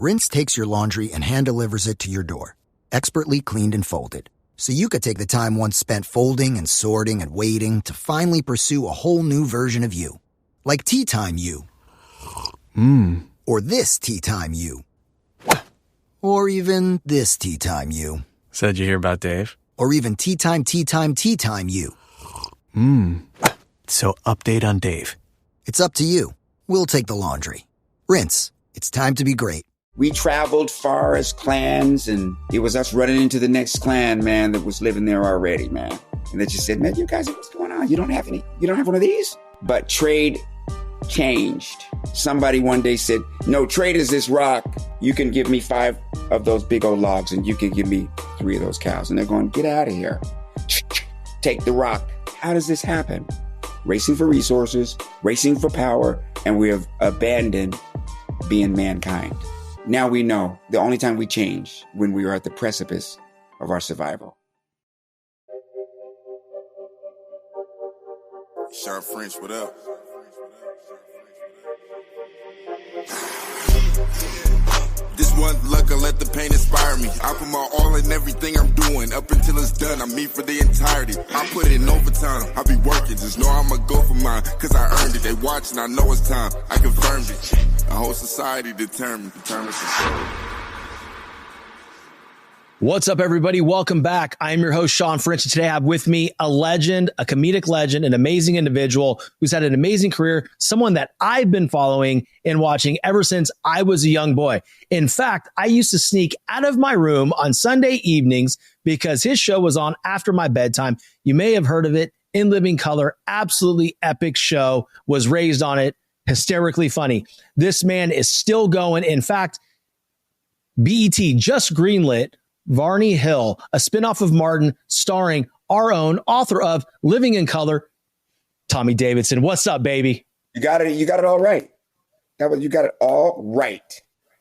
Rinse takes your laundry and hand delivers it to your door, expertly cleaned and folded. So you could take the time once spent folding and sorting and waiting to finally pursue a whole new version of you. Like Tea Time You. Or this Tea Time You. Or even this Tea Time You. So did you hear about Dave? Or even Tea Time You. So update on Dave. It's up to you. We'll take the laundry. Rinse. It's time to be great. We traveled far as clans, and it was us running into the next clan, man, that was living there already, man. And they just said, man, you guys, what's going on? You don't have one of these? But trade changed. Somebody one day said, no, trade is this rock. You can give me 5 of those big old logs, and you can give me 3 of those cows. And they're going, get out of here. Take the rock. How does this happen? Racing for resources, racing for power, and we have abandoned being mankind. Now we know the only time we change when we are at the precipice of our survival. Sharp French, what up? This one luck, I let the pain inspire me. I put my all in everything I'm doing. Up until it's done, I'm me for the entirety. I put it in overtime, I be working. Just know I'ma go for mine, cause I earned it. They watching, I know it's time, I confirmed it. A whole society determined success. What's up, everybody? Welcome back. I'm your host, Sean French, and today I have with me a legend, a comedic legend, an amazing individual who's had an amazing career, someone that I've been following and watching ever since I was a young boy. In fact, I used to sneak out of my room on Sunday evenings because his show was on after my bedtime. You may have heard of it, In Living Color, absolutely epic show, was raised on it, hysterically funny. This man is still going. In fact, BET just greenlit Varney Hill, a spinoff of Martin, starring our own author of Living in Color, Tommy Davidson. What's up, baby? You got it. You got it all right. You got it all right,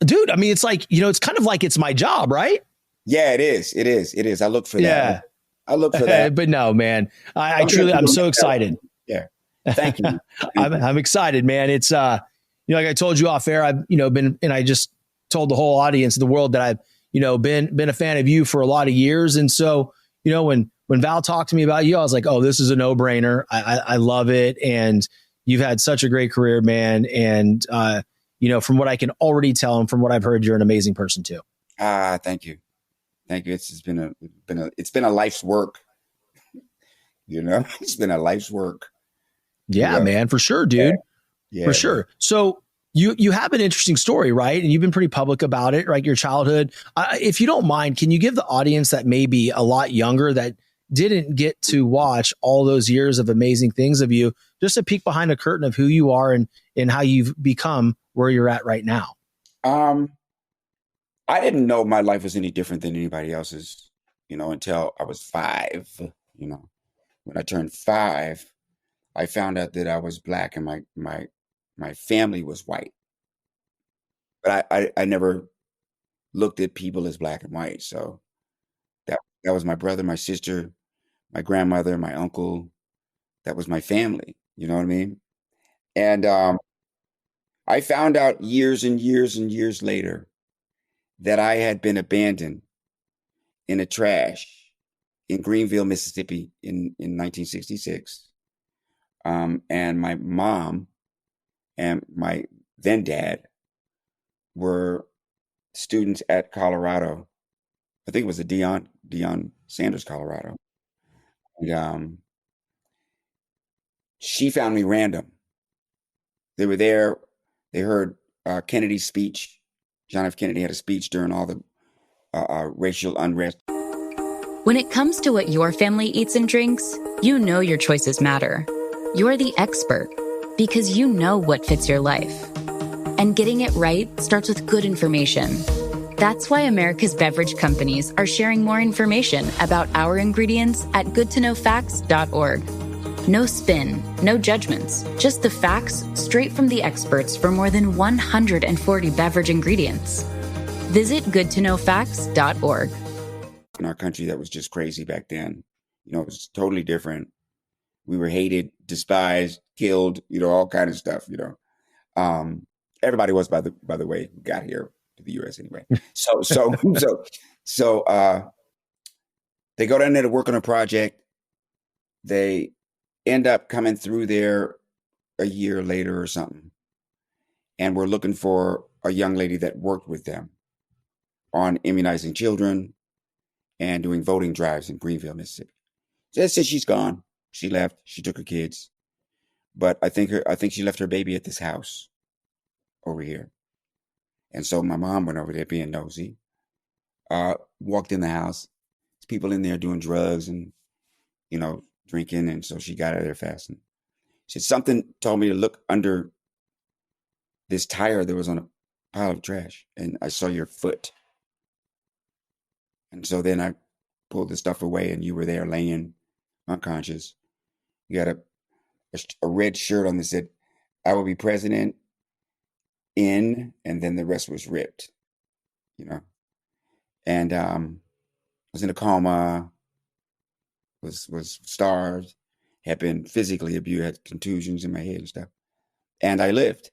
dude. I mean, it's like, it's kind of like it's my job, right? Yeah, it is. It is. I look for that. Yeah, I look for that. But no, man, I truly, I'm so excited. Yeah, thank you. I'm excited, man. It's like I told you off air, I've been, and I just told the whole audience of the world that I've been a fan of you for a lot of years. And so, when Val talked to me about you, I was like, oh, this is a no-brainer. I love it. And you've had such a great career, man. And, from what I can already tell and from what I've heard, you're an amazing person too. Thank you. Thank you. It's been a life's work. It's been a life's work. Yeah, man, for sure, dude. Yeah. For sure. So, You have an interesting story, right? And you've been pretty public about it, right? Your childhood. If you don't mind, can you give the audience that may be a lot younger that didn't get to watch all those years of amazing things of you, just a peek behind the curtain of who you are and how you've become where you're at right now? I didn't know my life was any different than anybody else's, until I was 5. When I turned 5, I found out that I was Black and my family was white, but I never looked at people as Black and white. So that was my brother, my sister, my grandmother, my uncle. That was my family. You know what I mean? And I found out years and years and years later that I had been abandoned in a trash in Greenville, Mississippi in 1966. And my mom and my then dad were students at Colorado. I think it was the Deion Sanders, Colorado. And she found me random. They were there. They heard Kennedy's speech. John F. Kennedy had a speech during all the racial unrest. When it comes to what your family eats and drinks, you know your choices matter. You're the expert, because you know what fits your life. And getting it right starts with good information. That's why America's beverage companies are sharing more information about our ingredients at goodtoknowfacts.org. No spin, no judgments, just the facts straight from the experts for more than 140 beverage ingredients. Visit goodtoknowfacts.org. In our country, that was just crazy back then. It was totally different. We were hated, despised, killed, all kind of stuff, Everybody was, by the way, who got here. to the U.S. anyway. So they go down there to work on a project. They end up coming through there a year later or something. And we're looking for a young lady that worked with them on immunizing children and doing voting drives in Greenville, Mississippi. So they said she's gone. She left. She took her kids. But I think she left her baby at this house over here. And so my mom went over there being nosy. Walked in the house. There's people in there doing drugs and, drinking. And so she got out of there fast. And she said, something told me to look under this tire that was on a pile of trash. And I saw your foot. And so then I pulled the stuff away and you were there laying unconscious. You had a red shirt on that said, I will be president in, and then the rest was ripped, And was in a coma, was starved, had been physically abused, had contusions in my head and stuff. And I lived.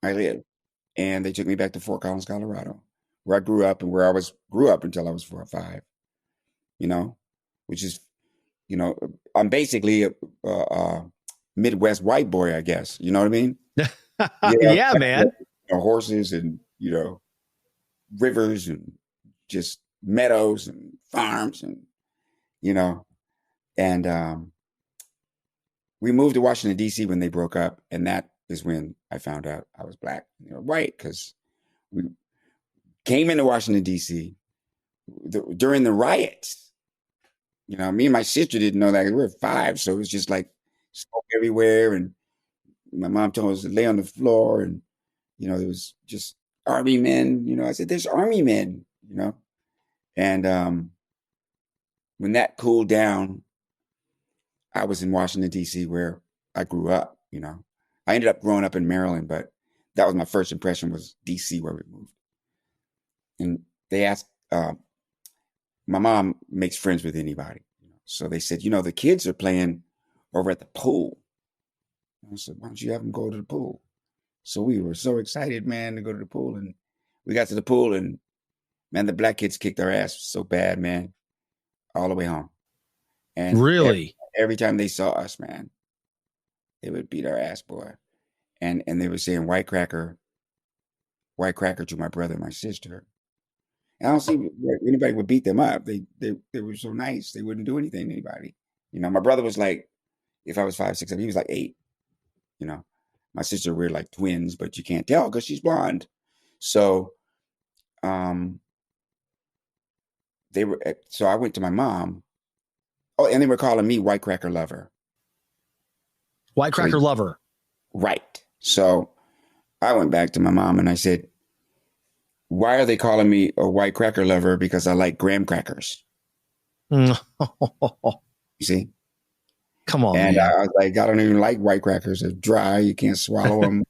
And they took me back to Fort Collins, Colorado, where I grew up and where I grew up until I was 4 or 5, which is, I'm basically a Midwest white boy, I guess. You know what I mean? Yeah, man. Horses and, rivers and just meadows and farms and, and we moved to Washington, D.C. when they broke up. And that is when I found out I was black and white, because we came into Washington, D.C. During the riots. Me and my sister didn't know that. We were 5, so it was just like smoke everywhere. And my mom told us to lay on the floor, and there was just army men. I said, "There's army men," And when that cooled down, I was in Washington, D.C., where I grew up. I ended up growing up in Maryland, but that was my first impression, was D.C., where we moved. And they asked. My mom makes friends with anybody. So they said, the kids are playing over at the pool. I said, why don't you have them go to the pool? So we were so excited, man, to go to the pool. And we got to the pool and, man, the black kids kicked our ass so bad, man, all the way home. And really, every time they saw us, man, they would beat our ass, boy. And they were saying white cracker to my brother and my sister. I don't see where anybody would beat them up. They were so nice. They wouldn't do anything to anybody. My brother was like, if I was 5, 6, 7, he was like 8. My sister, we're like twins, but you can't tell because she's blonde. So, so I went to my mom. Oh, and they were calling me white cracker lover. White cracker lover. Right. So I went back to my mom and I said, why are they calling me a white cracker lover? Because I like graham crackers. You see? Come on, and man. I was like, I don't even like white crackers. They're dry. You can't swallow them.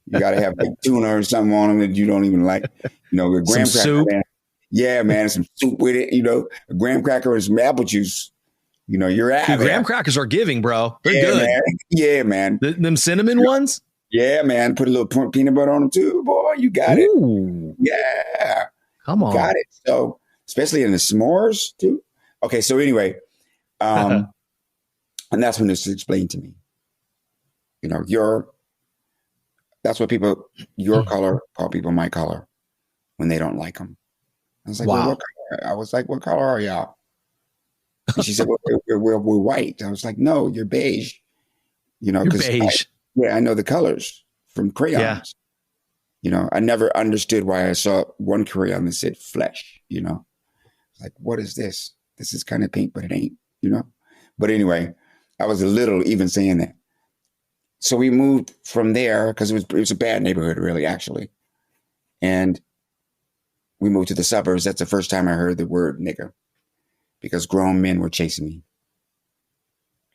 You got to have like tuna or something on them that you don't even like. The graham some cracker. soup. Man. Yeah, man. Some soup with it. A graham cracker and some apple juice. You're at it. Graham crackers are giving, bro. They're good. Man. Yeah, man. Them cinnamon ones? Yeah, man. Put a little peanut butter on them too, boy. You got Ooh. it. Yeah. Come on. Got it. So, especially in the s'mores too. Okay, so anyway, and that's when this was explained to me. That's what your color call people my color when they don't like them. I was like, wow. Well, what color? I was like, what color are y'all? And she said, well, we're white. I was like, no, you're beige. You're beige. I know the colors from crayons. Yeah. I never understood why I saw one crayon that said flesh, Like, what is this? This is kind of pink, but it ain't, But anyway, I was a little even saying that. So we moved from there because it was a bad neighborhood, really, actually. And we moved to the suburbs. That's the first time I heard the word nigger, because grown men were chasing me.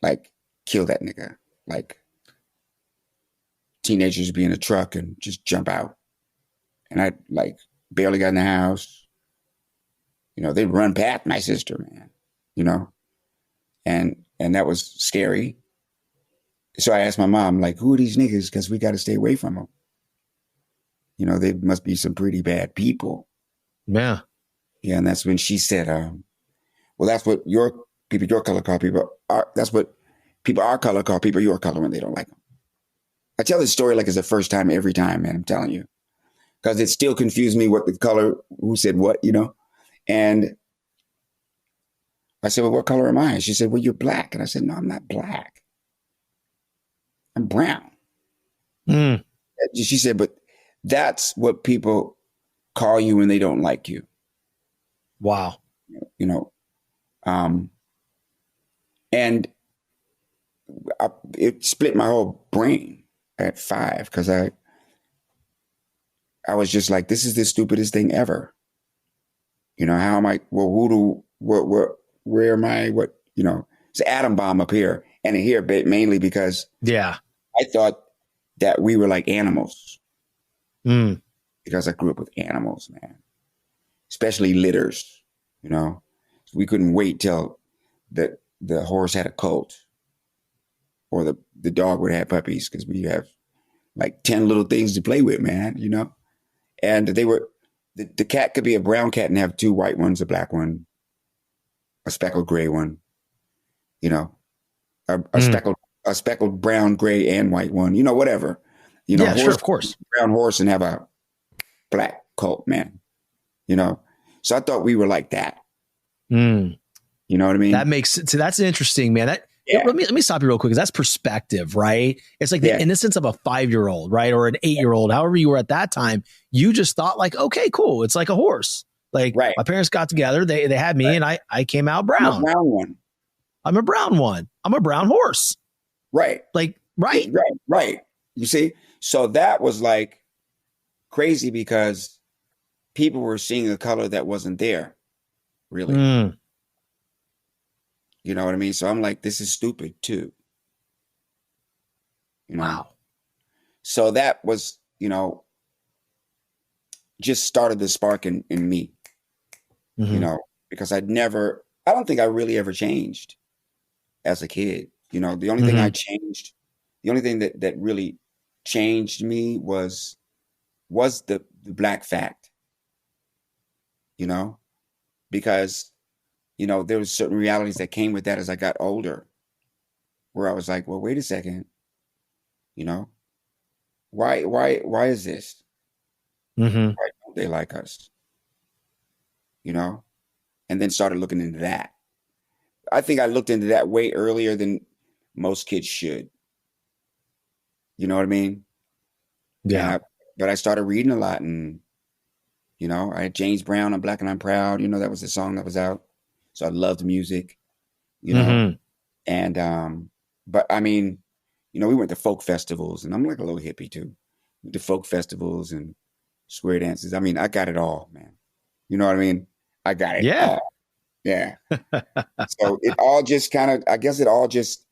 Like, kill that nigga. Like, teenagers be in a truck and just jump out. And I barely got in the house. They'd run past my sister, man, and that was scary. So I asked my mom, like, who are these niggas? Because we got to stay away from them. you know, they must be some pretty bad people. Yeah. Yeah. And that's when she said, well, that's what your color call people are. That's what people our color call people your color when they don't like them. I tell this story like it's the first time every time, man. I'm telling you, because it still confused me what the color, who said what, you know. And I said, well, what color am I? And she said, well, you're black. And I said, no, I'm not black. I'm brown. Mm. She said, but that's what people call you when they don't like you. Wow. You know, and it split my whole brain at 5 because I was just like, this is the stupidest thing ever. You know, how am I? Well, where am I? What, you know, it's an atom bomb up here and here, but mainly because Yeah. I thought that we were like animals Mm. because I grew up with animals, man, especially litters, you know. We couldn't wait till the horse had a colt or the dog would have puppies because we have like 10 little things to play with, man, you know. And they were, the cat could be a brown cat and have 2 white ones, a black one, a speckled gray one, you know, a speckled brown, gray, and white one, you know, whatever. You know, yeah, sure, of course. Brown horse and have a black colt, man, you know. So I thought we were like that. Mm. You know what I mean? That makes sense. That's interesting, man. Yeah. Let me stop you real quick because that's perspective, right? It's like the innocence of a 5-year-old, right? Or an 8-year-old, however you were at that time. You just thought like, okay, cool. It's like a horse. Like my parents got together, they had me and I came out brown. I'm a brown one. I'm a brown one. I'm a brown horse. Right. Like, right. Right. You see? So that was like crazy because people were seeing a color that wasn't there, really. Mm. You know what I mean? So I'm like, this is stupid too. You know? Wow. So that was, you know, just started the spark in me, you know, because I don't think I really ever changed as a kid. You know, the only thing I changed, the only thing that really changed me was the black fact, you know, because, you know, there was certain realities that came with that as I got older, where I was like, well, wait a second, you know, why is this? Mm-hmm. Why don't they like us? You know, and then started looking into that. I think I looked into that way earlier than most kids should. You know what I mean? Yeah. But I started reading a lot, and you know, I had James Brown, "I'm Black and I'm Proud." You know, that was the song that was out, so I loved music. You know, and but I mean, you know, we went to folk festivals, and I'm like a little hippie too. Went to folk festivals and square dances. I mean, I got it all, man. You know what I mean? I got it all. Yeah. So it all just kind of, I guess it all just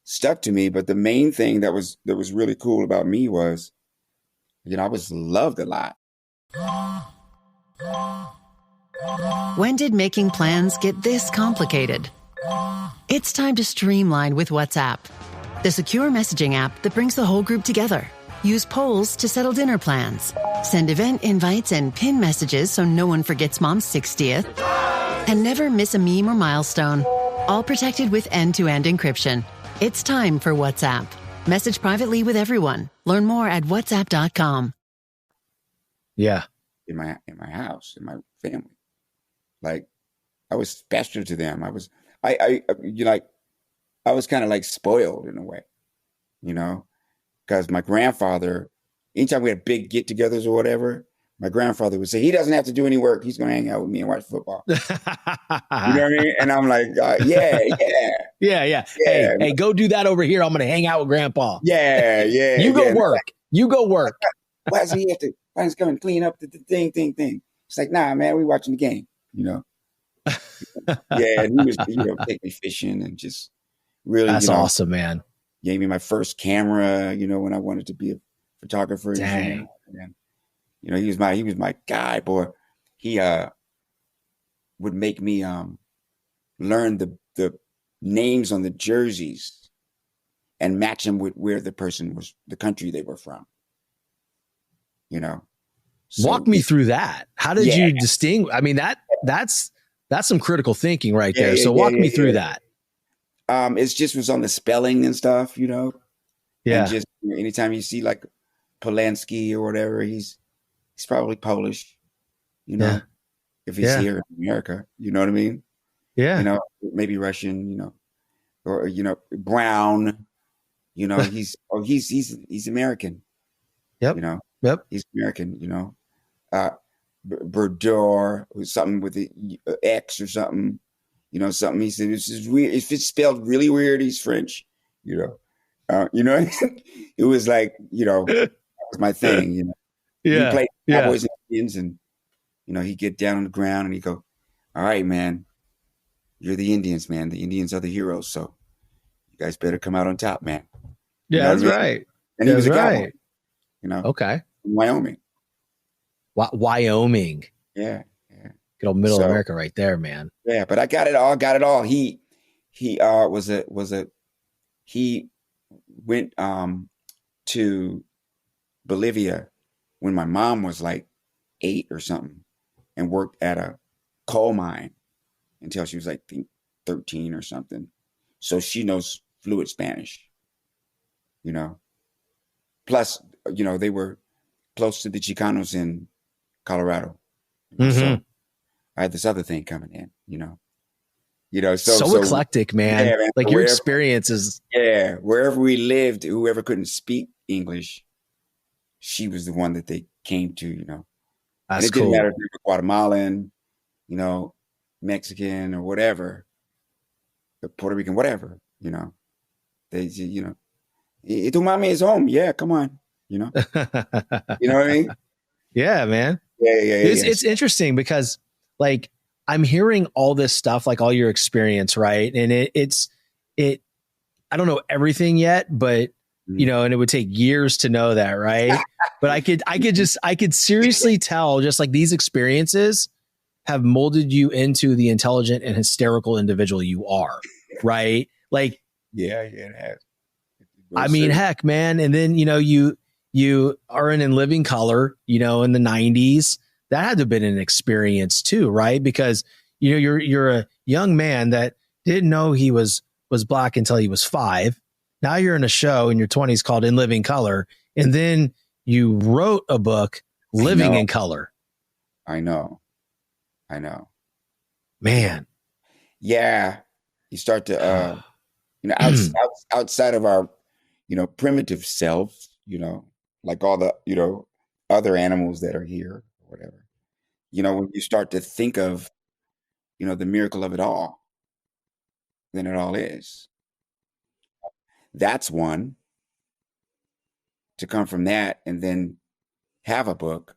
stuck to me. But the main thing that was really cool about me was, you know, I was loved a lot. When did making plans get this complicated? It's time to streamline with WhatsApp, the secure messaging app that brings the whole group together. Use polls to settle dinner plans. Send event invites and pin messages so no one forgets Mom's 60th. And never miss a meme or milestone. All protected with end-to-end encryption. It's time for WhatsApp. Message privately with everyone. Learn more at whatsapp.com. Yeah. In my house, in my family. Like, I was special to them. I was kind of like spoiled in a way, you know? Because my grandfather, anytime we had big get-togethers or whatever, my grandfather would say, he doesn't have to do any work. He's going to hang out with me and watch football. You know what I mean? And I'm like, yeah. Hey, go do that over here. I'm going to hang out with Grandpa. Yeah. You go work. You go work. Why does he have to? Why does he come and clean up the thing? It's like, nah, man, we watching the game. You know? Yeah, and he was, take me fishing and just really. That's awesome, man. Gave me my first camera, you know, when I wanted to be a photographer. Dang. You know, he was my guy, boy. He would make me learn the names on the jerseys and match them with where the person was, the country they were from. You know, So, Walk me through that. How did Yeah. you distinguish? I mean, that's some critical thinking right Yeah, there. yeah, So yeah, walk me yeah, through yeah. that. It's just was on the spelling and stuff, you know, and Yeah. just anytime you see like Polanski or whatever, he's probably Polish, you know, Yeah. if he's Yeah. here in America, you know what I mean? Yeah. You know, maybe Russian, you know, or Brown, you know, he's American, Yep. you know, Yep. he's American, you know. Berdor, who's something with the X or something, you know, something. He said it's just weird. If it's spelled really weird, he's French, you know. It was like, that was my thing, you know. He Yeah. played Yeah. Cowboys and Indians, and he'd get down on the ground and he'd go, "All right, man, you're the Indians, man. The Indians are the heroes, so you guys better come out on top, man." You Yeah. know what That's I mean? right. And he was That's a cowboy, right. you know, Okay. in Wyoming. Wyoming. Yeah, yeah. Good old middle So, America right there, man. Yeah, but I got it all. He he went to Bolivia when my mom was like 8 or something, and worked at a coal mine until she was like 13 or something. So she knows fluent Spanish, you know. Plus, they were close to the Chicanos in Colorado. So I had this other thing coming in, So eclectic, man. Yeah, man. Like your experience is. Yeah, wherever we lived, whoever couldn't speak English, she was the one that they came to, That's and it cool. didn't matter if you were Guatemalan, Mexican or whatever, Puerto Rican, whatever, they, tu mami is home. Yeah, come on, you know what I mean? Yeah, man. Yeah. It's interesting because like I'm hearing all this stuff, like all your experience, right? And it's I don't know everything yet, but and it would take years to know that, right? But I could seriously tell just like these experiences have molded you into the intelligent and hysterical individual you are, right? Like, yeah, it has. I mean, heck, man. And then, you are in living color, in the 90s. That had to have been an experience too, right? Because, you're a young man that didn't know he was black until he was 5. Now you're in a show in your 20s called In Living Color. And then you wrote a book, Living in Color. I know. Man. Yeah. You start to, outside of our, primitive self, like all the, other animals that are here or whatever, when you start to think of, the miracle of it all, then it all is. That's one, to come from that and then have a book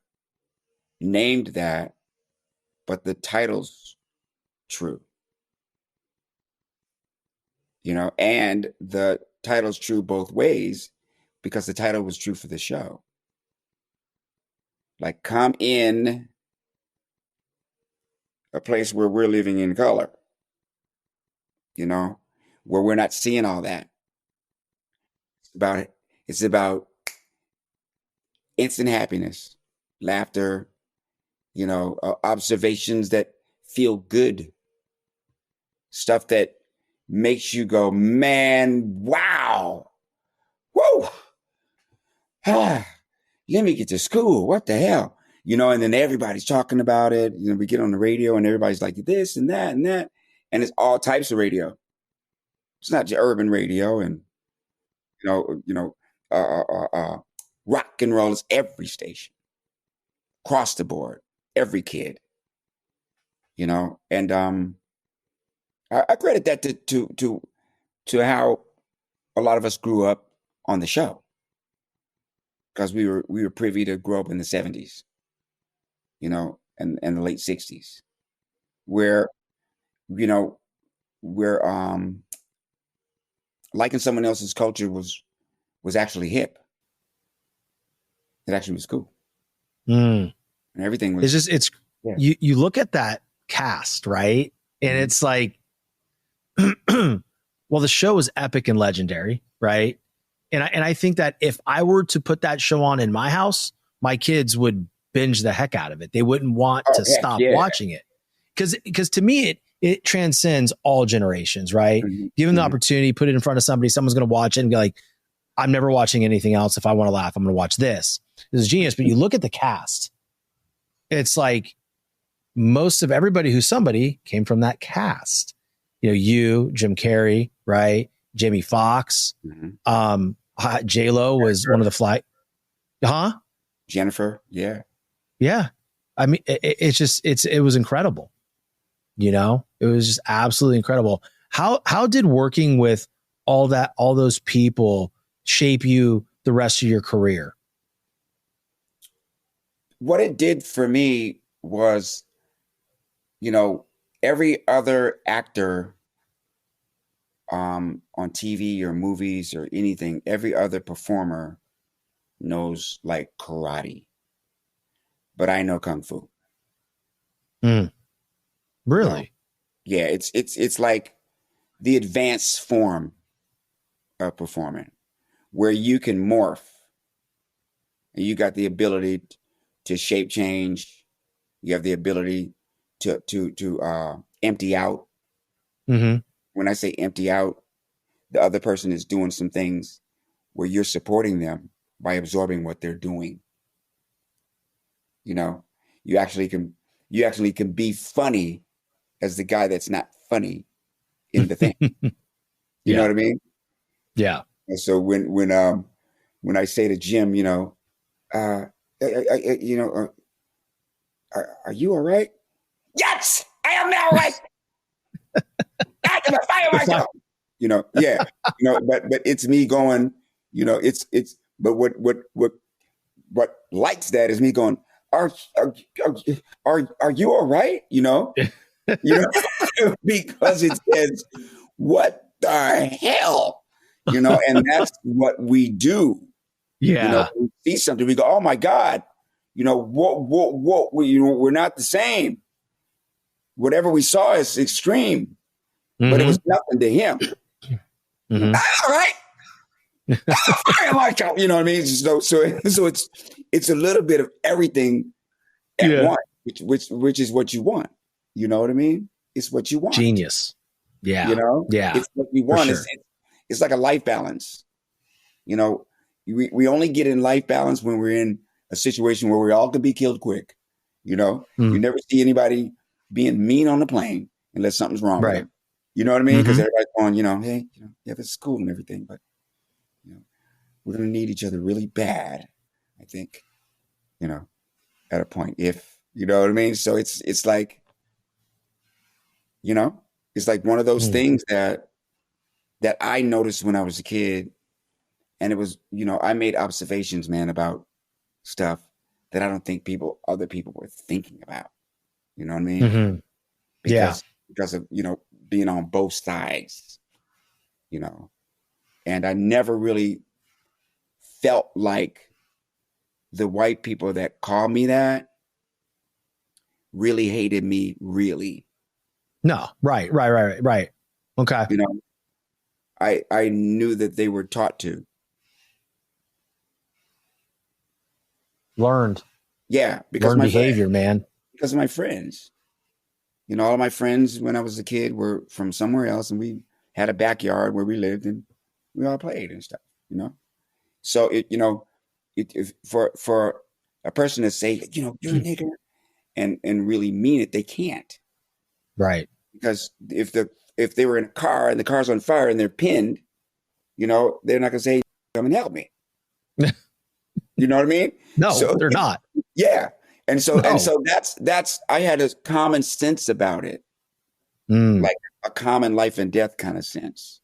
named that, but the title's true. And the title's true both ways because the title was true for the show. Like, come in a place where we're living in color, where we're not seeing all that. It's about instant happiness, laughter, observations that feel good, stuff that makes you go, man, wow, whoa, let me get to school. What the hell? And then everybody's talking about it. We get on the radio and everybody's like this and that and that. And it's all types of radio. It's not just urban radio and, rock and roll is every station, across the board, every kid, and I credit that to how a lot of us grew up on the show, because we were privy to grow up in the 70s, and the late 60s, where liking someone else's culture was actually hip. It actually was cool. And everything was. You look at that cast, right? And it's like, well, the show is epic and legendary, right? And I think that if I were to put that show on in my house, my kids would binge the heck out of it. They wouldn't want to heck stop yeah. watching it. Because to me, it transcends all generations, right? Mm-hmm. Given the opportunity, put it in front of somebody, someone's going to watch it and be like, I'm never watching anything else. If I want to laugh, I'm going to watch this. This is genius. But you look at the cast, it's like most of everybody who's somebody came from that cast. You know, you, Jim Carrey, right? Jamie Foxx. J-Lo was one of the fly. Jennifer. Yeah. Yeah. I mean, it was incredible. You know, it was just absolutely incredible. How did working with all those people shape you the rest of your career? What it did for me was, you know, every other actor on TV or movies or anything, every other performer knows like karate, but I know kung fu. Really? Yeah, it's like the advanced form of performing, where you can morph and you got the ability to shape change. You have the ability to empty out. Mm-hmm. When I say empty out, the other person is doing some things where you're supporting them by absorbing what they're doing. You know, you actually can be funny as the guy that's not funny in the thing. You know what I mean? Yeah. And so when I say to Jim, you know, are you all right? Yes, I am now right. I am a fire myself. You know, yeah. You know, but it's me going, you know, but what likes that is me going, are you all right? You know? You know, because it says, what the hell? You know, and that's what we do. Yeah. You know, we see something, we go, oh my God, you know, what, you know, we're not the same. Whatever we saw is extreme, but it was nothing to him. All right. You know what I mean? So it's a little bit of everything at once, which is what you want. You know what I mean? It's what you want. Genius. Yeah. You know? Yeah. It's what you want. Sure. It's like a life balance. You know, we only get in life balance when we're in a situation where we all can be killed quick. You know, you never see anybody being mean on the plane unless something's wrong with them. You know what I mean? Because everybody's going, you know, hey, you know, yeah, this is cool and everything, but you know, we're going to need each other really bad, I think, you know, at a point, if, you know what I mean? So it's like, you know, it's like one of those things that I noticed when I was a kid. And it was, you know, I made observations, man, about stuff that I don't think other people were thinking about. You know what I mean? Because of, you know, being on both sides, you know, and I never really felt like the white people that called me that really hated me, really. No, right. Okay. You know, I knew that they were taught to. Learned. Yeah, because learned my behavior, friends, man. Because of my friends. You know, all of my friends when I was a kid were from somewhere else, and we had a backyard where we lived, and we all played and stuff. You know, so for a person to say, you know, you're a nigger, and really mean it, they can't. Right. Because if they were in a car and the car's on fire and they're pinned, you know, they're not gonna say, come and help me. You know what I mean? No, so, they're not. Yeah. And so that's I had a common sense about it. Like a common life and death kind of sense.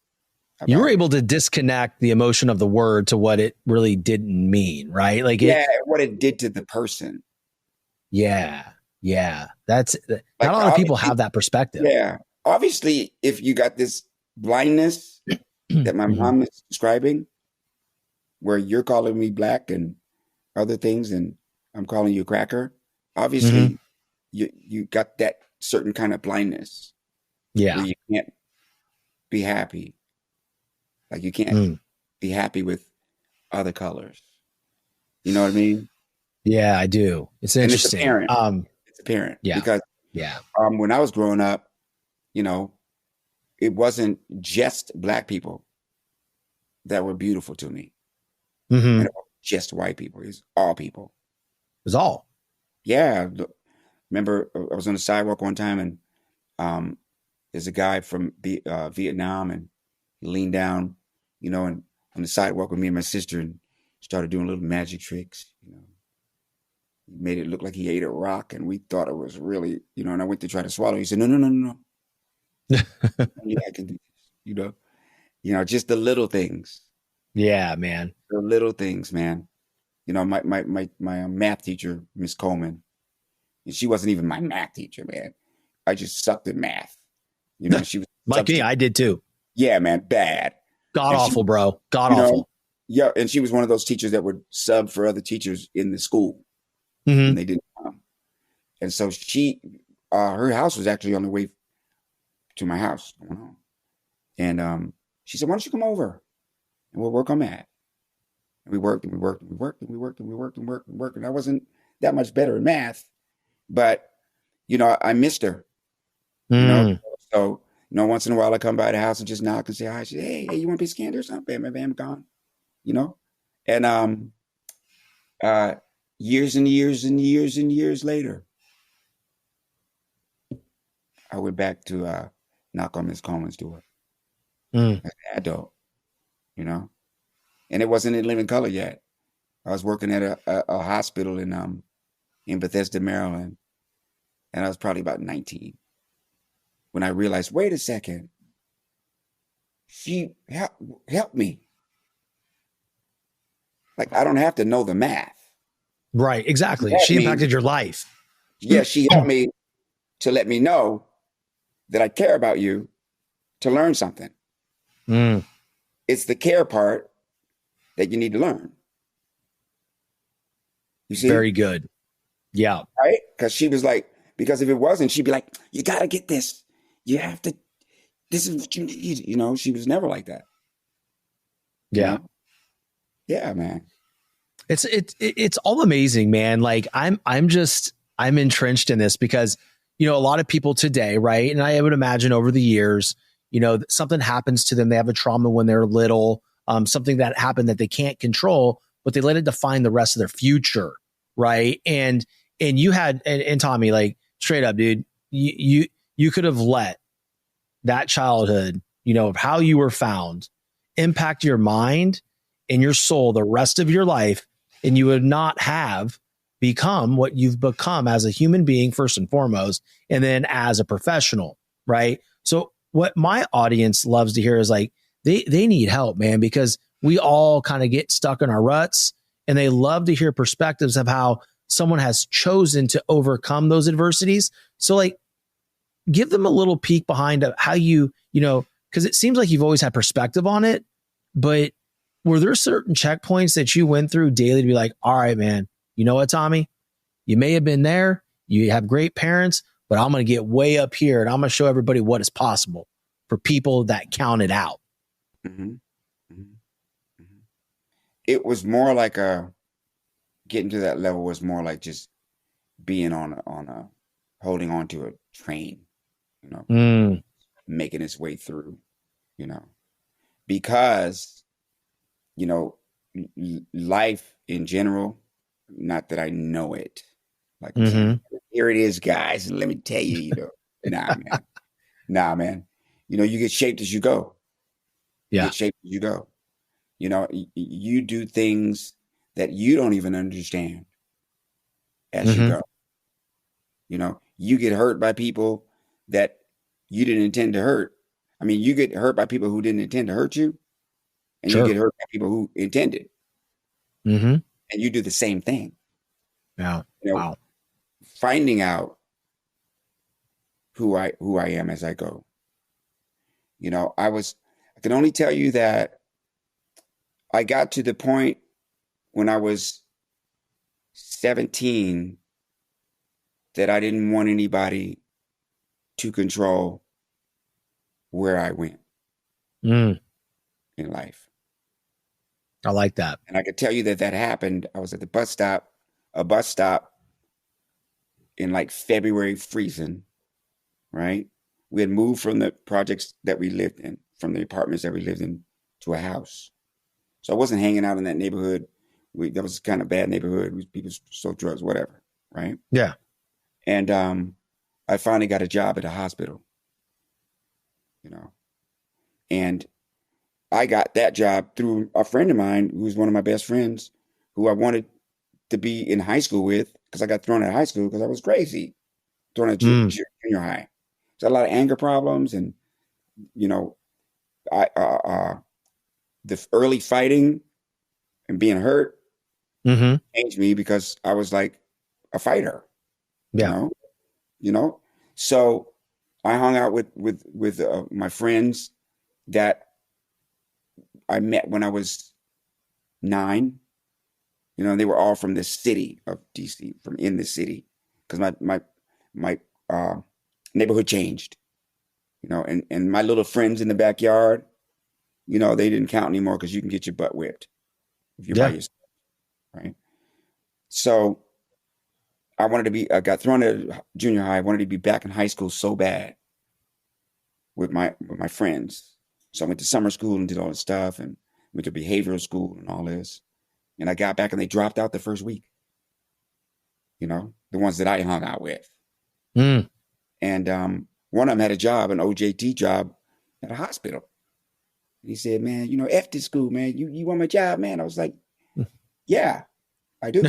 You were able to disconnect the emotion of the word to what it really didn't mean, right? Like what it did to the person. Yeah. That's like, not a lot of people have that perspective. Yeah. Obviously, if you got this blindness that my mom is describing, where you're calling me black and other things, and I'm calling you cracker, obviously you got that certain kind of blindness. Yeah. Where you can't be happy. Like you can't be happy with other colors. You know what I mean? Yeah, I do. It's And it's interesting. apparent. It's apparent Yeah. because Yeah. when I was growing up, you know, it wasn't just black people that were beautiful to me, Mm-hmm. and it wasn't just white people. It's all people. It's all. Yeah. Remember, I was on the sidewalk one time, and there's a guy from Vietnam, and he leaned down, and on the sidewalk with me and my sister, and started doing little magic tricks. He made it look like he ate a rock, and we thought it was really, and I went to try to swallow. He said, "No, no, no, no, no. Only I can do this." Just the little things. Yeah, man. The little things, man. My math teacher, Miss Coleman, and she wasn't even my math teacher, man. I just sucked at math. She was Like me, I did too. Yeah, man, bad. God And awful, bro. God awful. Yeah, and she was one of those teachers that would sub for other teachers in the school Mm-hmm. when they didn't come. And so her house was actually on the way to my house going home. And she said, "Why don't you come over and we'll work on math?" And we worked and we worked and we worked and we worked and we worked and worked and worked. And I wasn't that much better at math, but I missed her. So once in a while I come by the house and just knock and say hi. She said, hey, you want a piece of candy or something? Bam, bam, bam, gone. And years and years and years and years later, I went back to knock on Miss Coleman's door as an adult, and it wasn't in living color yet. I was working at a hospital in Bethesda, Maryland, and I was probably about 19 when I realized, wait a second, she helped me. Like, I don't have to know the math. Right, exactly. She impacted your life. Yeah, she helped me to let me know that I care about you, to learn something. It's the care part that you need to learn. You see? Very good. Yeah. Right? Because she was like, because if it wasn't, she'd be like, you got to get this. You have to, this is what you need. She was never like that. Yeah. Yeah, man. It's all amazing, man. Like I'm entrenched in this because, a lot of people today, right? And I would imagine over the years, something happens to them. They have a trauma when they're little, something that happened that they can't control, but they let it define the rest of their future. Right. And you had, and Tommy, like straight up, dude, you could have let that childhood, of how you were found impact your mind and your soul the rest of your life. And you would not have become what you've become as a human being, first and foremost, and then as a professional. Right. So what my audience loves to hear is like, they need help, man, because we all kind of get stuck in our ruts, and they love to hear perspectives of how someone has chosen to overcome those adversities. So like, give them a little peek behind how because it seems like you've always had perspective on it, but were there certain checkpoints that you went through daily to be like, all right, man, you know what, Tommy, you may have been there, you have great parents, but I'm going to get way up here and I'm going to show everybody what is possible for people that count it out. Mm-hmm. Mm-hmm. Mm-hmm. It was more like getting to that level was more like just being on a holding on to a train, making its way through, because life in general, not that I know it, like here it is, guys, and let me tell you, nah, man, you get shaped as you go. Yeah. You get shaped as you go. You do things that you don't even understand as you go. You get hurt by people that you didn't intend to hurt. I mean, you get hurt by people who didn't intend to hurt you, and you get hurt by people who intended. And you do the same thing. Yeah. Wow. Finding out who I am as I go. I can only tell you that I got to the point when I was 17 that I didn't want anybody to control where I went in life. I like that. And I could tell you that happened. I was at the bus stop a bus stop in like February, freezing, right? We had moved from the projects that we lived in, from the apartments that we lived in, to a house. So I wasn't hanging out in that neighborhood. That was kind of bad neighborhood. People sold drugs, whatever, right? Yeah. And I finally got a job at a hospital, and I got that job through a friend of mine who was one of my best friends, who I wanted to be in high school with, because I got thrown out of high school because I was crazy, thrown out of junior high. So a lot of anger problems, and the early fighting and being hurt changed me, because I was like a fighter. Yeah. So I hung out with my friends that I met when I was 9. They were all from the city of DC, from in the city, because my neighborhood changed. And my little friends in the backyard, they didn't count anymore, because you can get your butt whipped if you're by yourself, right? So I got thrown out of junior high. I wanted to be back in high school so bad with my friends. So I went to summer school and did all this stuff, and went to behavioral school and all this. And I got back and they dropped out the first week. The ones that I hung out with. And one of them had a job, an OJT job at a hospital. And he said, man, F this school, man. You want my job, man? I was like, yeah, I do.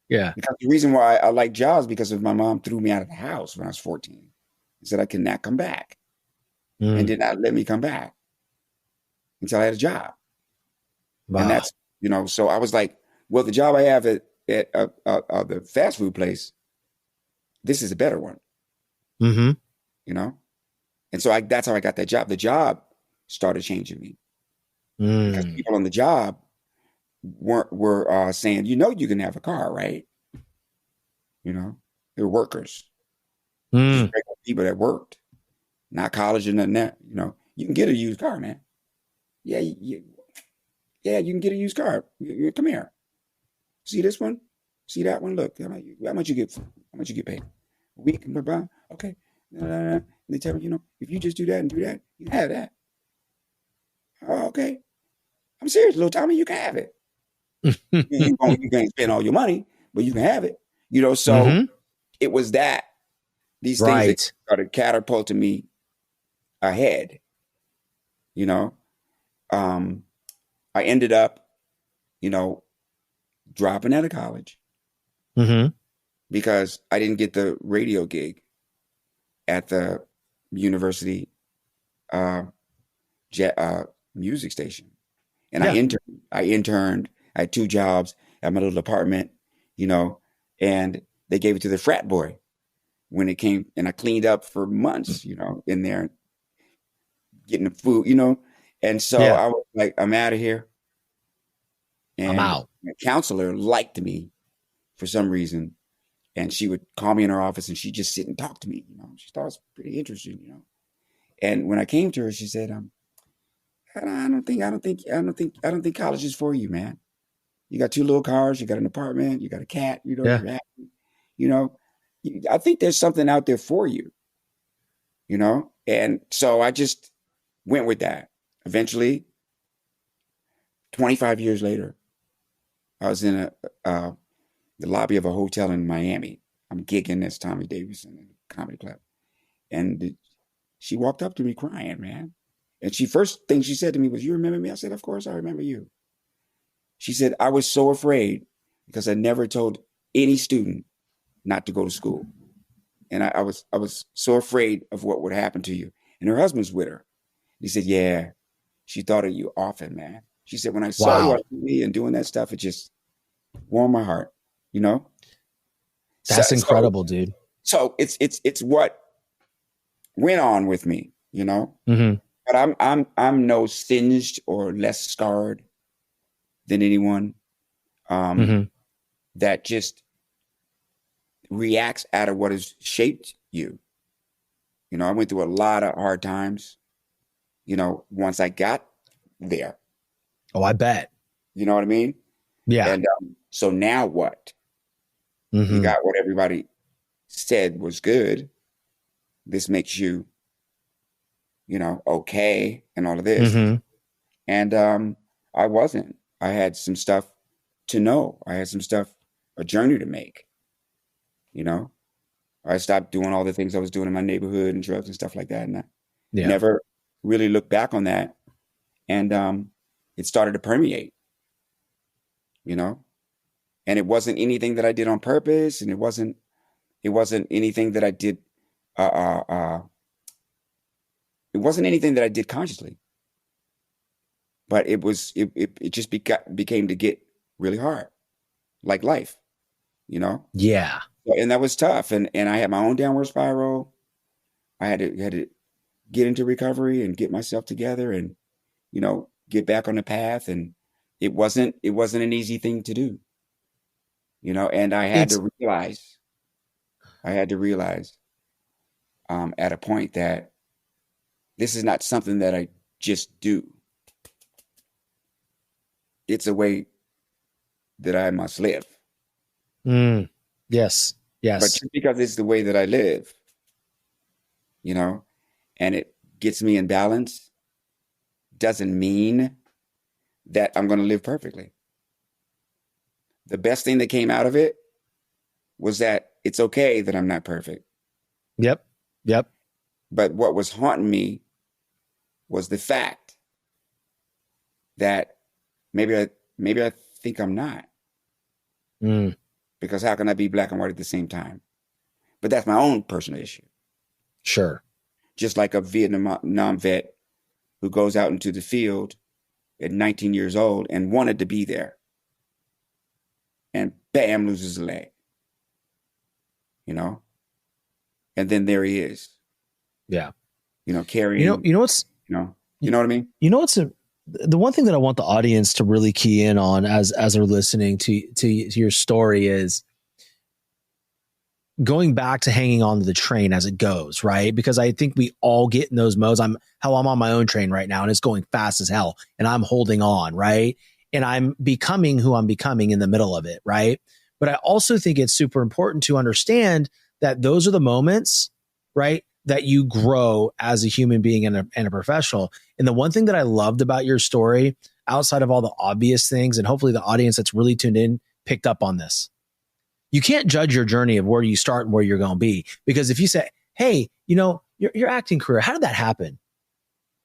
Yeah. Because the reason why I like jobs, because of my mom threw me out of the house when I was 14. He said I could not come back. And did not let me come back until I had a job. Wow. And that's, so I was like, well, the job I have at the fast food place, this is a better one. And so that's how I got that job. The job started changing me, because people on the job were saying, you can have a car, right? They're workers. Just regular people that worked, not college or nothing. That you can get a used car, man. Yeah, you can get a used car. Come here. See this one? See that one? Look, how much you get? How much you get paid? A week? Okay. And they tell me, if you just do that and do that, you can have that. Oh, okay. I'm serious, little Tommy. You can have it. You can't spend all your money, but you can have it. So it was that. These things that started catapulting me ahead. I ended up, dropping out of college because I didn't get the radio gig at the university music station. And I interned. I had 2 jobs at my little apartment, and they gave it to the frat boy when it came, and I cleaned up for months, in there, getting the food, And so I was like, I'm out of here. And I'm out. My counselor liked me for some reason. And she would call me in her office and she'd just sit and talk to me. She thought it was pretty interesting, And when I came to her, she said, I don't think college is for you, man. You got 2 little cars, you got an apartment, you got a cat, you're happy, I think there's something out there for you, And so I just went with that. Eventually, 25 years later, I was in the lobby of a hotel in Miami. I'm gigging as Tommy Davidson in a comedy club. And she walked up to me crying, man. And first thing she said to me was, you remember me? I said, of course I remember you. She said, I was so afraid because I never told any student not to go to school. And I was so afraid of what would happen to you. And her husband's with her. He said, yeah, she thought of you often, man. She said, when I saw you on TV and doing that stuff, it just warmed my heart, That's incredible, dude. So it's what went on with me, But I'm no singed or less scarred than anyone that just reacts out of what has shaped you. I went through a lot of hard times, once I got there. Oh, I bet. You know what I mean? Yeah. And so now what? You got what everybody said was good. This makes you, okay, and all of this. And I wasn't. I had some stuff to know. I had some stuff, a journey to make. I stopped doing all the things I was doing in my neighborhood and drugs and stuff like that. And I never really looked back on that. And it started to permeate, and it wasn't anything that I did on purpose. And it wasn't anything that I did. It wasn't anything that I did consciously, but it just became to get really hard, like life, Yeah. And that was tough. And I had my own downward spiral. I had to get into recovery and get myself together and, get back on the path. And it wasn't an easy thing to do, and I had to realize at a point that this is not something that I just do. It's a way that I must live. Yes. But just because it's the way that I live, and it gets me in balance, doesn't mean that I'm going to live perfectly. The best thing that came out of it was that it's okay that I'm not perfect. Yep. But what was haunting me was the fact that maybe I think I'm not. Because how can I be black and white at the same time? But that's my own personal issue. Sure. Just like a Vietnam vet who goes out into the field at 19 years old and wanted to be there. And bam, loses a leg. And then there he is. Yeah. Carrying. You know what's. You know what I mean? The one thing that I want the audience to really key in on as they're listening to your story is going back to hanging on to the train as it goes, right? Because I think we all get in those modes. I'm on my own train right now and it's going fast as hell and I'm holding on, right? And I'm becoming who I'm becoming in the middle of it, right? But I also think it's super important to understand that those are the moments, right, that you grow as a human being and a professional. And the one thing that I loved about your story, outside of all the obvious things, and hopefully the audience that's really tuned in picked up on this. You can't judge your journey of where you start and where you're going to be. Because if you say, hey, your acting career, how did that happen?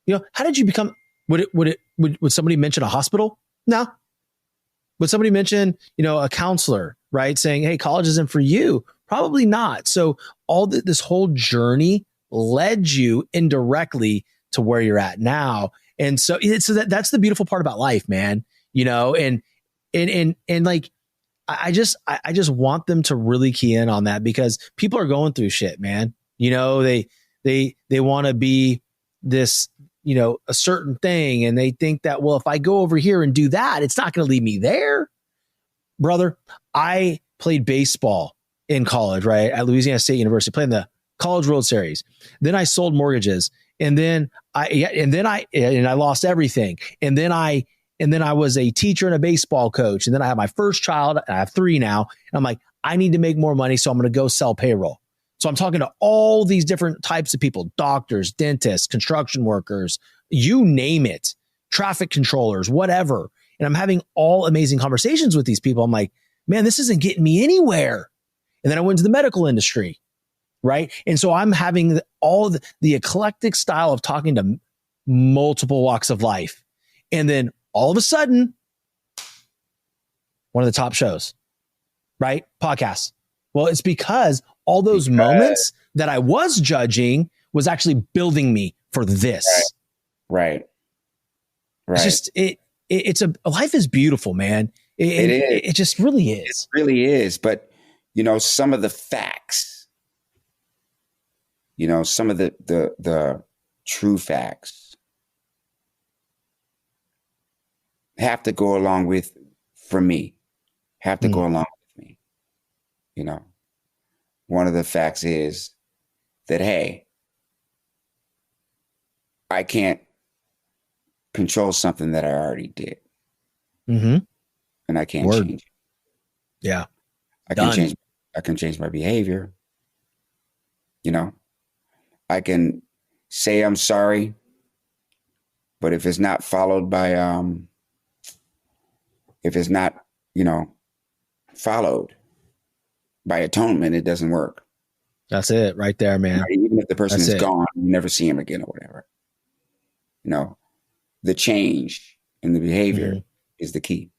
How did you become, would somebody mention a hospital? No. Would somebody mention, a counselor, right? Saying, hey, college isn't for you. Probably not. So this whole journey led you indirectly to where you're at now. And so that's the beautiful part about life, man, and like, I just want them to really key in on that because people are going through shit, man. They want to be this, a certain thing. And they think that, well, if I go over here and do that, it's not going to lead me there. Brother, I played baseball in college, right? At Louisiana State University, playing the College World Series. Then I sold mortgages. And then I lost everything. And then I was a teacher and a baseball coach. And then I had my first child. And I have 3 now. And I'm like, I need to make more money. So I'm going to go sell payroll. So I'm talking to all these different types of people, doctors, dentists, construction workers, you name it, traffic controllers, whatever. And I'm having all amazing conversations with these people. I'm like, man, this isn't getting me anywhere. And then I went to the medical industry, right? And so I'm having all the eclectic style of talking to multiple walks of life. And then all of a sudden, one of the top shows, right? Podcasts. Well, it's because all those moments that I was judging was actually building me for this. Right. It's just, it's life is beautiful, man. It just really is. It really is. But, some of the facts, some of the true facts have to go along with, for me, go along with me. One of the facts is that, hey, I can't control something that I already did. Mm-hmm. And I can't change it. Yeah. I can change I can change my behavior. You know, I can say I'm sorry, but if it's not followed by, if it's not, followed by atonement, it doesn't work. That's it right there, man. Right? Even if the person That's is it. gone, you never see him again or whatever. The change in the behavior is the key.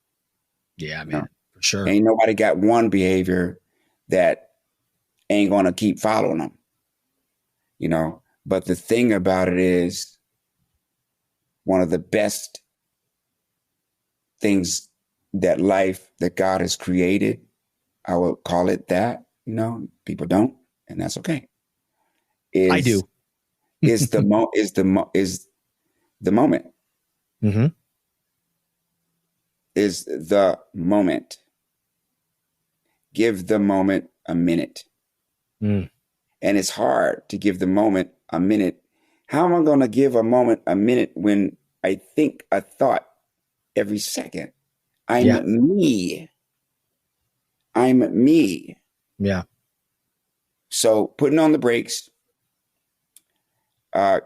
Yeah, man, for sure. Ain't nobody got one behavior that ain't going to keep following them. But the thing about it is, one of the best things that God has created, I will call it that, people don't, and that's okay. I do. is the moment. Mm-hmm. Is the moment. Give the moment a minute. And it's hard to give the moment a minute. How am I going to give a moment a minute when I think a thought every second? I'm me. Yeah. So putting on the brakes had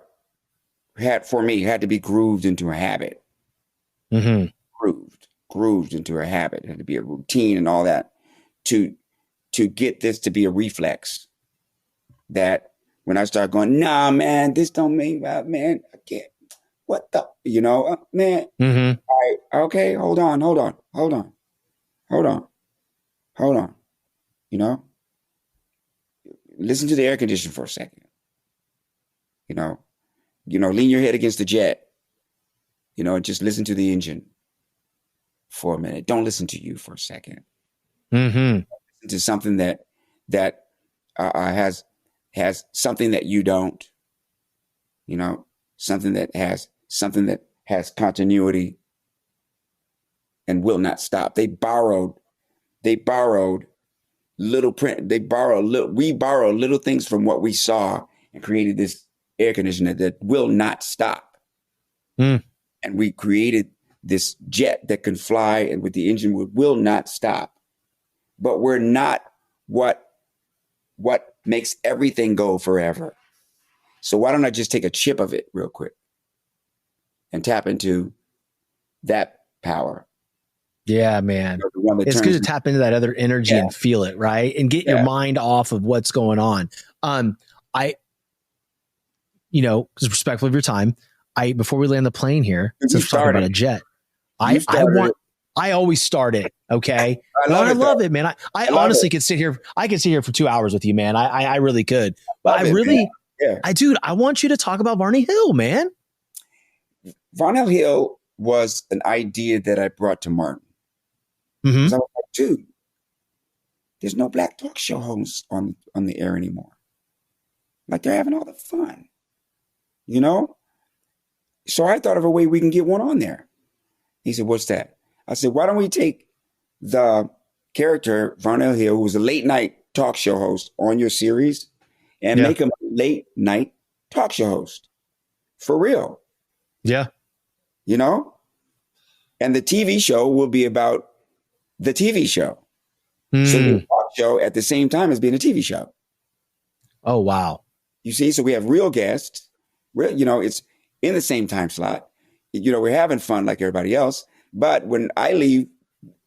to be grooved into a habit. Mm-hmm. Grooved into a habit. It had to be a routine and all that to get this to be a reflex. That when I start going, nah, man, this don't make that, man. I can't. What the, man. Mm-hmm. All right, okay, hold on. Listen to the air conditioner for a second. Lean your head against the jet. And just listen to the engine for a minute. Don't listen to you for a second. Mm-hmm. Listen to something that has something that you don't. Something that has continuity and will not stop. We borrow little things from what we saw and created this air conditioner that will not stop. And we created this jet that can fly and with the engine will not stop. But we're not what makes everything go forever. So why don't I just take a chip of it real quick and tap into that power? Yeah, man. It's good to tap into that other energy and feel it, right? And get your mind off of what's going on. Because respectful of your time, before we land the plane here, since we're talking about a jet, I always start it. Okay. I love it, man. I honestly could sit here. I could sit here for 2 hours with you, man. I really could, but I want you to talk about Varney Hill, man. Varney Hill was an idea that I brought to Martin. Mm-hmm. So I was like, dude, there's no black talk show hosts on the air anymore. Like they're having all the fun, So I thought of a way we can get one on there. He said, what's that? I said, why don't we take the character, Varney Hill, who's a late night talk show host on your series and make him a late night talk show host for real. Yeah. And the TV show will be about the TV show. So the talk show at the same time as being a TV show. Oh, wow. You see, so we have real guests, it's in the same time slot. We're having fun like everybody else. But when I leave,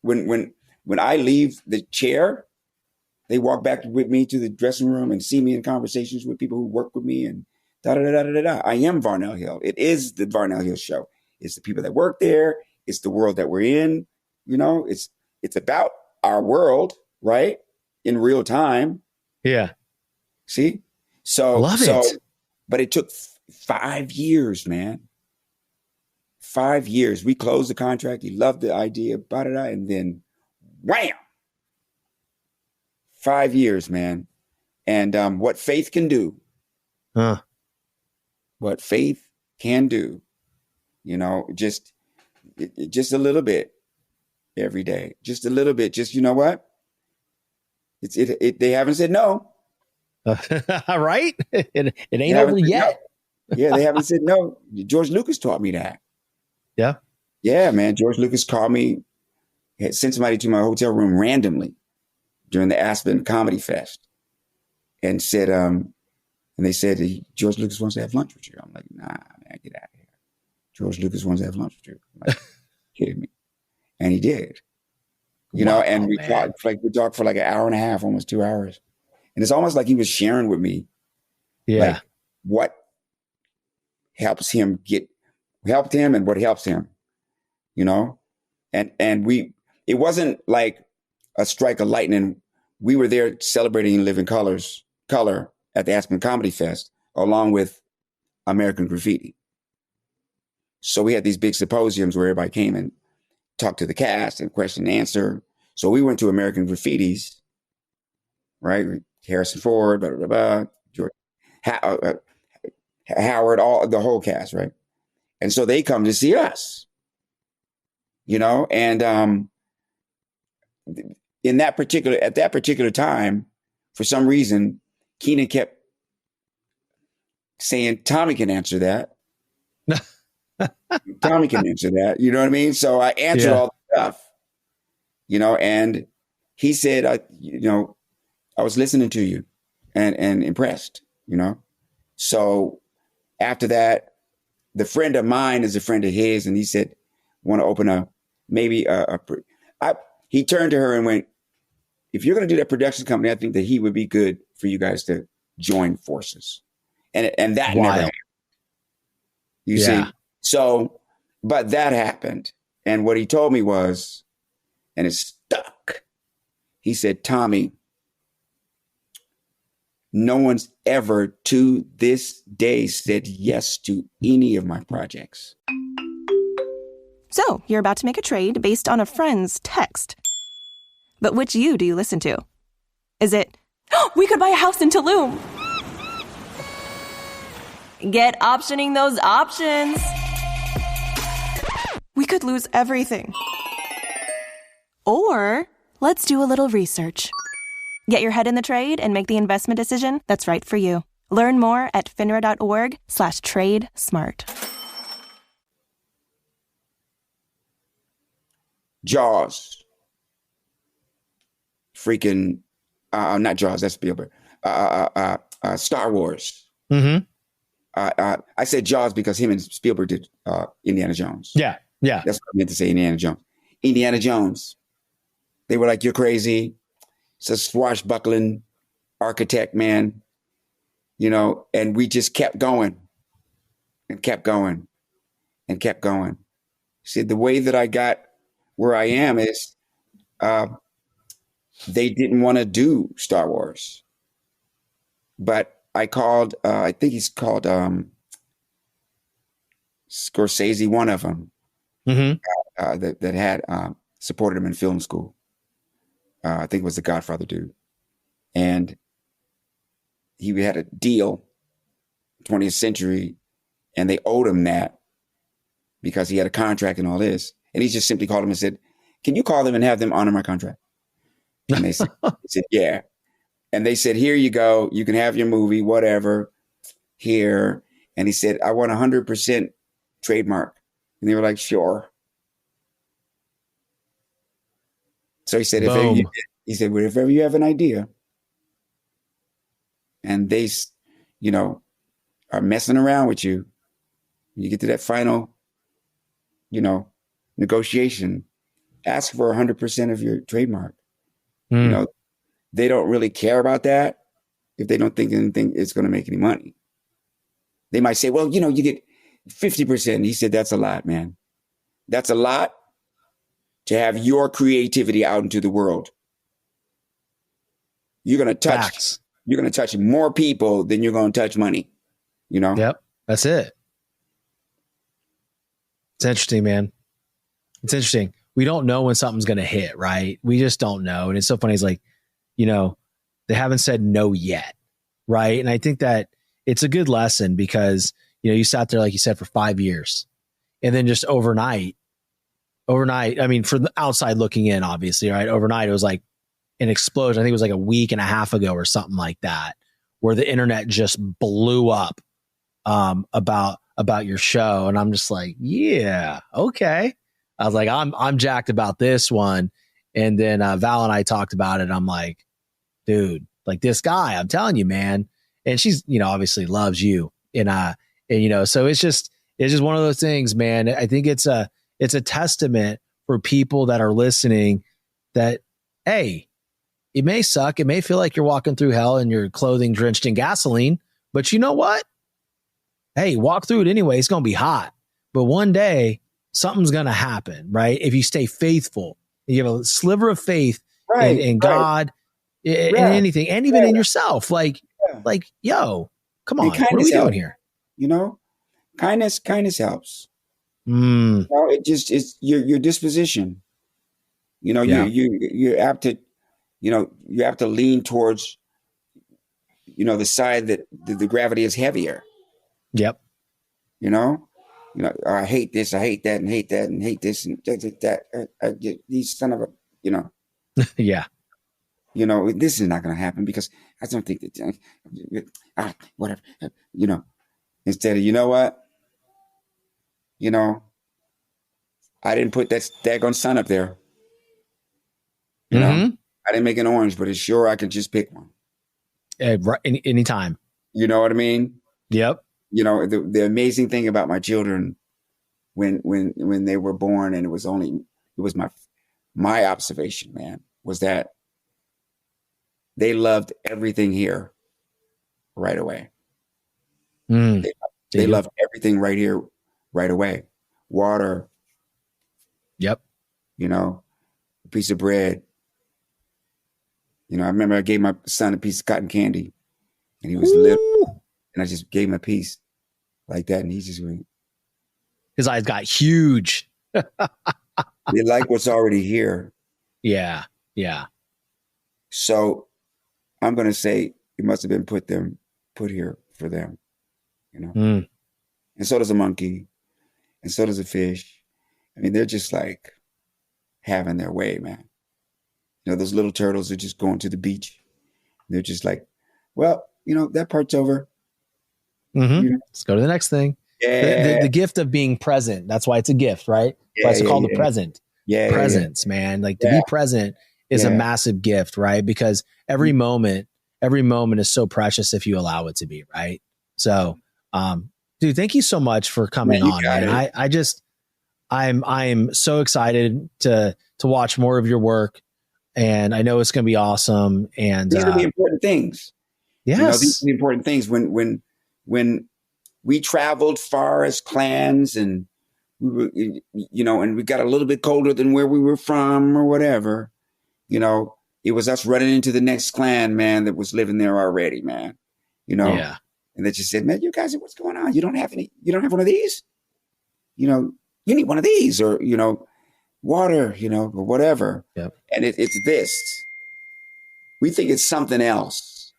when I leave the chair, they walk back with me to the dressing room and see me in conversations with people who work with me and da-da-da-da-da-da. I am Varney Hill. It is the Varney Hill show. It's the people that work there. It's the world that we're in. It's about our world, right? In real time. Yeah. See? So, love it. But it took 5 years, man. 5 years. We closed the contract. He loved the idea, and then wham! 5 years, man. And what faith can do. What faith can do. Just a little bit every day. Just a little bit. Just, you know what? They haven't said no. Right? It ain't over yet. No. Yeah, they haven't said no. George Lucas taught me that. Yeah. Yeah, man. George Lucas called me, had sent somebody to my hotel room randomly. during the Aspen Comedy Fest and said, and they said, George Lucas wants to have lunch with you. I'm like, nah, man, get out of here. George Lucas wants to have lunch with you. I'm like, kidding me? And he did, and we talked for like an hour and a half, almost 2 hours. And it's almost like he was sharing with me, like what helped him and what helps him, and it wasn't like a strike of lightning. We were there celebrating Living Color at the Aspen Comedy Fest, along with American Graffiti. So we had these big symposiums where everybody came and talked to the cast and question and answer. So we went to American Graffiti's, right? Harrison Ford, blah, blah, blah, George, Howard, the whole cast, right? And so they come to see us, and at that particular time, for some reason, Keenan kept saying, Tommy can answer that. Tommy can answer that. You know what I mean? So I answered all the stuff, and he said, I was listening to you and impressed, So after that, the friend of mine is a friend of his, and he said, want to open he turned to her and went, if you're going to do that production company, I think that he would be good for you guys to join forces. And that never happened. You see? So, but that happened. And what he told me was, and it stuck. He said, Tommy, no one's ever to this day said yes to any of my projects. So, you're about to make a trade based on a friend's text. But which you do you listen to? Is it, we could buy a house in Tulum? Get optioning those options. We could lose everything. Or, let's do a little research. Get your head in the trade and make the investment decision that's right for you. Learn more at finra.org/trade-smart. Jaws. Freaking, not Jaws, that's Spielberg. Star Wars. Mm-hmm. I said Jaws because him and Spielberg did Indiana Jones. Yeah. That's what I meant to say, Indiana Jones. Indiana Jones. They were like, you're crazy. It's a swashbuckling architect, man. And we just kept going and kept going and kept going. See, the way that I got where I am is they didn't want to do Star Wars. But I called, I think he's called Scorsese, one of them, that had supported him in film school. I think it was the Godfather dude. And he had a deal, 20th Century, and they owed him that because he had a contract and all this. And he just simply called him and said, can you call them and have them honor my contract? And they said, yeah. And they said, here you go. You can have your movie, whatever, here. And he said, I want 100% trademark. And they were like, sure. So he said, if ever you have an idea and they, are messing around with you, when you get to that final, negotiation, ask for 100% of your trademark. They don't really care about that if they don't think anything is going to make any money. They might say, well, you get 50%. He said, that's a lot, man. That's a lot to have your creativity out into the world. You're going to touch more people than you're going to touch money, Yep. That's it. It's interesting, man. It's interesting. We don't know when something's going to hit, right? We just don't know. And it's so funny. It's like, they haven't said no yet. Right. And I think that it's a good lesson because, you sat there, like you said, for 5 years and then just overnight, I mean, for the outside looking in, obviously, right. Overnight, it was like an explosion. I think it was like a week and a half ago or something like that, where the internet just blew up about your show. And I'm just like, yeah, okay. I was like, I'm jacked about this one. And then Val and I talked about it. I'm like, dude, like this guy, I'm telling you, man. And she's, obviously loves you. And so it's just one of those things, man. I think it's a testament for people that are listening that, hey, it may suck. It may feel like you're walking through hell and your clothing drenched in gasoline, but you know what? Hey, walk through it anyway. It's going to be hot, but one day something's going to happen, right? If you stay faithful, you have a sliver of faith in God, in anything, and even in yourself. Like, yo, come on, what are we doing here? Kindness helps. It it's your disposition. You're apt to, you have to lean towards, the side that the gravity is heavier. Yep. I hate this, I hate that, and hate that, and hate this, and that. These son of a, yeah. This is not going to happen because I don't think that, whatever, instead of, you know what? I didn't put that daggone sun up there. I didn't make an orange, but it's sure I can just pick one. Right, anytime. You know what I mean? Yep. The amazing thing about my children when they were born, and it was my observation, man, was that they loved everything here right away. They loved everything right here right away. Water. Yep. A piece of bread. I remember I gave my son a piece of cotton candy, and he was little, and I just gave him a piece like that, and he just went. His eyes got huge. They like what's already here. Yeah. Yeah. So I'm going to say it must have been put here for them, And so does a monkey, and so does a fish. I mean, they're just like having their way, man. Those little turtles are just going to the beach. They're just like, well, that part's over. Let's go to the next thing. Yeah. The gift of being present. That's why it's a gift, right? That's why it's called the present. Yeah. Presence, man. Like to be present is a massive gift, right? Because every moment is so precious if you allow it to be, right? So, dude, thank you so much for coming on, man. I'm so excited to watch more of your work, and I know it's going to be awesome. And these are the important things. Yes, these are the important things. When we traveled far as clans, and we were, and we got a little bit colder than where we were from, or whatever. It was us running into the next clan, man, that was living there already, man. Yeah. And they just said, man, you guys, what's going on? You don't have one of these? You need one of these, or, water, or whatever. Yep. And it's this. We think it's something else.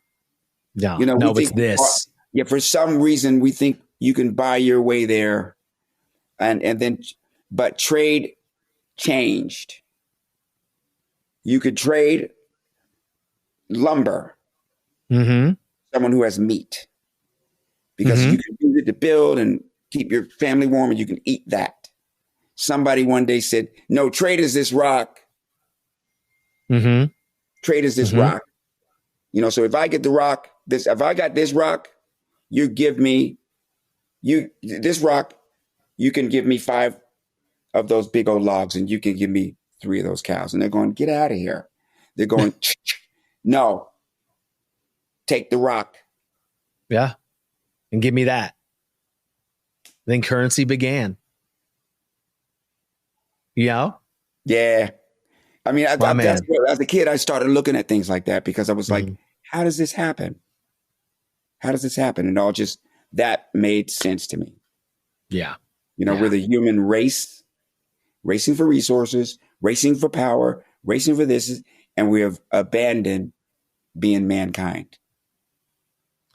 Yeah. No, it's this. Yeah. For some reason, we think you can buy your way there. But trade changed. You could trade lumber. Someone who has meat. Because you can use it to build and keep your family warm, and you can eat that. Somebody one day said, no, trade is this rock. Trade is this rock. So if I get the rock, if I got this rock, you give me this rock, you can give me 5 of those big old logs, and you can give me 3 of those cows. And they're going, get out of here. They're going, no, take the rock. Yeah. And give me that. Then currency began. Yeah. I mean, as a kid, I started looking at things like that because I was like, how does this happen? How does this happen? And all just that made sense to me. Yeah. We're the human race, racing for resources, racing for power, racing for this, and we have abandoned being mankind.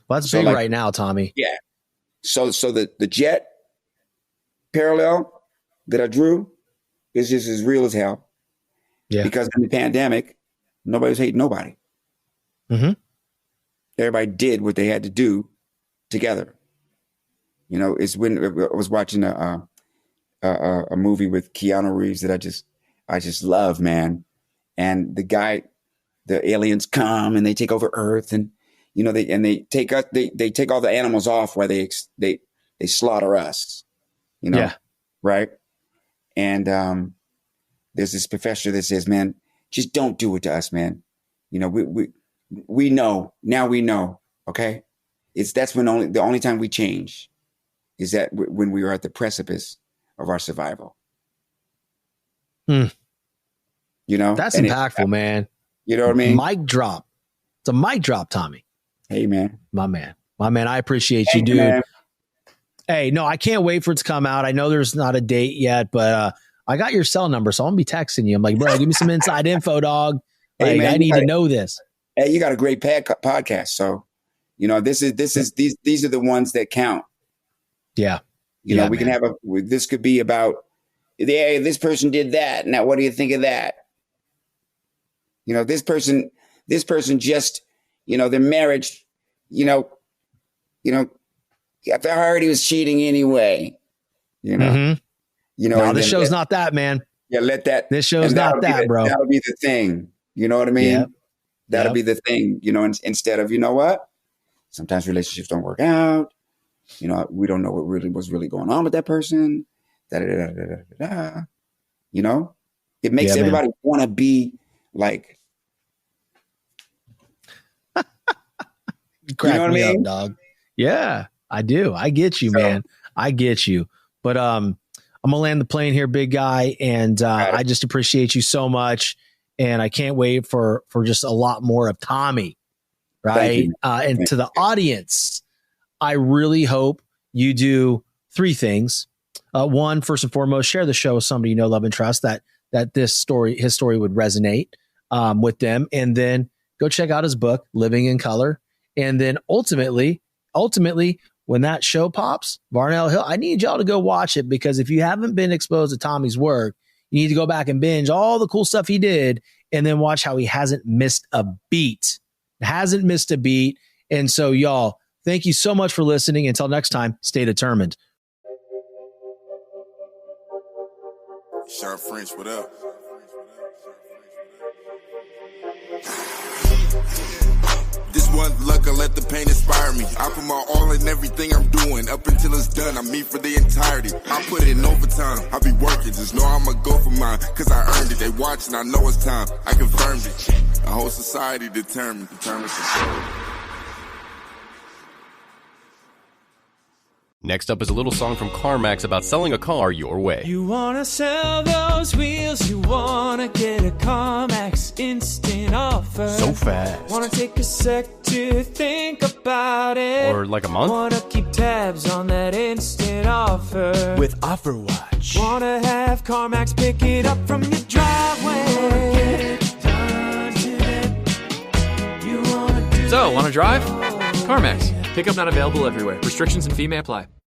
Well, that's big right now, Tommy. Yeah. So the jet parallel that I drew is just as real as hell. Yeah. Because in the pandemic, nobody was hating nobody. Everybody did what they had to do together. It's when I was watching a movie with Keanu Reeves that I just love, man. and the aliens come and they take over Earth, and they take us, they take all the animals off while they slaughter us, Yeah. right? And there's this professor that says, man, just don't do it to us, man. We know now. We know, okay? That's when the only time we change is that when we are at the precipice of our survival. That's and impactful, man. You know what I mean? Mic drop. It's a mic drop, Tommy. Hey, man. My man. I appreciate you, dude. Man. Hey, no, I can't wait for it to come out. I know there's not a date yet, but I got your cell number, so I'm gonna be texting you. I'm like, bro, give me some inside info, dog. Like, hey, man, I need to know this. Hey, you got a great podcast, so these are the ones that count. Yeah, we can have this could be about, hey, this person did that. Now, what do you think of that? This person just, their marriage, I heard he was cheating anyway. No, this show's not that, man. Yeah, This show's not that, bro. That'll be the thing. You know what I mean? Yep. That'll be the thing. Instead of, what? Sometimes relationships don't work out. We don't know what was really going on with that person. It makes everybody want to be like. Crack what I mean, up, dog? Yeah, I do. I get you, man. I get you. But I'm gonna land the plane here, big guy, and I just appreciate you so much, and I can't wait for just a lot more of Tommy, right? And to the audience, I really hope you do 3 things. One, first and foremost, share the show with somebody you know, love, and trust that his story would resonate with them, and then go check out his book, Living in Color, and then ultimately. When that show pops, Varnell Hill, I need y'all to go watch it, because if you haven't been exposed to Tommy's work, you need to go back and binge all the cool stuff he did, and then watch how he hasn't missed a beat. And so, y'all, thank you so much for listening. Until next time, stay determined. Sharp French, what up? This one luck, I let the pain inspire me. I put my all in everything I'm doing. Up until it's done, I'm me for the entirety. I put it in overtime, I be working. Just know I'ma go for mine, cause I earned it. They watching, I know it's time. I confirmed it. A whole society determined to show. Next up is a little song from CarMax about selling a car your way. You wanna sell those wheels, you wanna get a CarMax instant offer. So fast. Wanna take a sec to think about it. Or like a month. Wanna keep tabs on that instant offer. With Offer Watch. Wanna have CarMax pick it up from your driveway. So, wanna drive? CarMax. Pickup not available everywhere. Restrictions and fee may apply.